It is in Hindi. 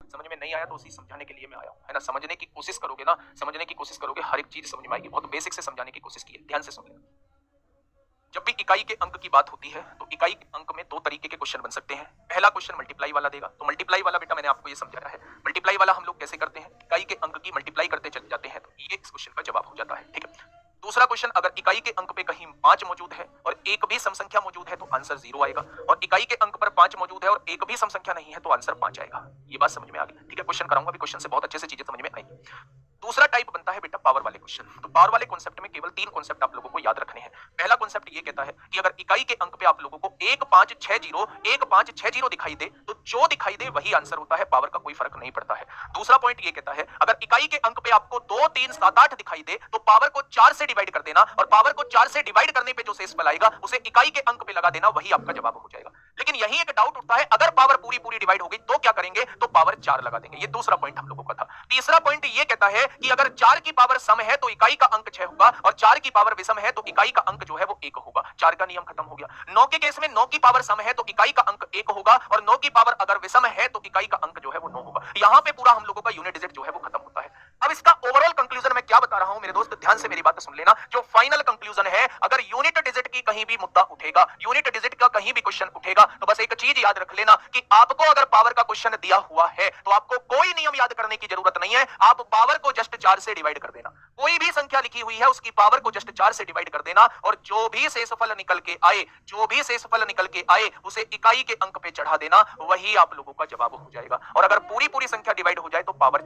समझ में नहीं आया तो उसी समझाने के लिए मैं आया हूं, है ना। समझने की कोशिश करोगे ना, समझने की कोशिश करोगे, हर एक चीज समझ में आएगी। बहुत बेसिक से समझाने की कोशिश की है, ध्यान से सुन लेना। जब भी इकाई के अंक की बात होती है तो इकाई के अंक में दो तरीके के क्वेश्चन बन सकते हैं। पहला क्वेश्चन मल्टीप्लाई वाला देगा, तो मल्टीप्लाई वाला बेटा मैंने आपको ये समझाया है। मल्टीप्लाई वाला हम लोग कैसे करते हैं, इकाई के अंक की मल्टीप्लाई करते चले जाते हैं, तो ये इस क्वेश्चन का जवाब हो जाता है, ठीक है। दूसरा क्वेश्चन, अगर इकाई के अंक पे कहीं 5 मौजूद है और एक भी सम संख्या मौजूद है तो आंसर 0 आएगा, और इकाई के अंक पर 5 मौजूद है और एक भी सम संख्या नहीं है तो आंसर 5 आएगा। ये बात समझ में आ गई, ठीक है। क्वेश्चन कराऊंगा, अभी क्वेश्चन से बहुत अच्छे से चीजें समझ में आएंगी। दूसरा टाइप बनता है बेटा पावर वाले क्वेश्चन। तो पावर वाले कॉन्सेप्ट में केवल 3 कॉन्सेप्ट आप लोगों को याद रखने हैं। पहला कॉन्सेप्ट ये कहता है कि अगर इकाई के अंक पे आप लोगों को 1560 दिखाई दे तो जो दिखाई दे वही आंसर होता है, पावर का कोई फर्क नहीं पड़ता है। दूसरा पॉइंट ये कहता है अगर इकाई के अंक पे आपको 2 3 7 8 दिखाई दे तो पावर को 4 से डिवाइड कर देना, और पावर को 4 से डिवाइड करने पे जो शेषफल आएगा उसे इकाई के अंक पे लगा देना, वही आपका जवाब हो जाएगा। लेकिन यही एक डाउट उठता है, अगर पावर पूरी पूरी डिवाइड हो गई तो क्या करेंगे, तो पावर 4 लगा देंगे। ये दूसरा पॉइंट हम लोगों का था। तीसरा पॉइंट ये कहता है कि अगर 4 की पावर सम है तो इकाई का अंक 6 होगा, और 4 की पावर विषम है तो इकाई का अंक जो है वो 1 होगा। 4 का नियम खत्म हो गया। 9 के केस में 9 की पावर सम है तो इकाई का अंक 1 होगा, और 9 की पावर अगर विषम है तो इकाई का अंक जो है वो 9 होगा। यहां पे पूरा हम लोगों का यूनिट डिजिट जो है वो खत्म होता है। अब इसका ओवरऑल कंक्लूजन मैं क्या बता रहा हूं मेरे दोस्त, ध्यान से मेरी बात सुन लेना। जो फाइनल कंक्लूजन है, अगर यूनिट डिजिट की कहीं भी मुद्दा उठेगा, यूनिट डिजिट का कहीं भी क्वेश्चन उठेगा, तो बस एक चीज याद रख लेना कि आपको अगर पावर का क्वेश्चन दिया हुआ है तो आपको कोई नियम याद करने की जरूरत नहीं है। आप पावर को जस्ट 4 से डिवाइड कर देना। कोई भी संख्या लिखी हुई है उसकी पावर को जस्ट 4 से डिवाइड कर देना, और जो भी शेषफल निकल के आए उसे इकाई के अंक पे चढ़ा देना, वही आप लोगों का जवाब हो जाएगा। और अगर पूरी पूरी संख्या डिवाइड हो जाए तो पावर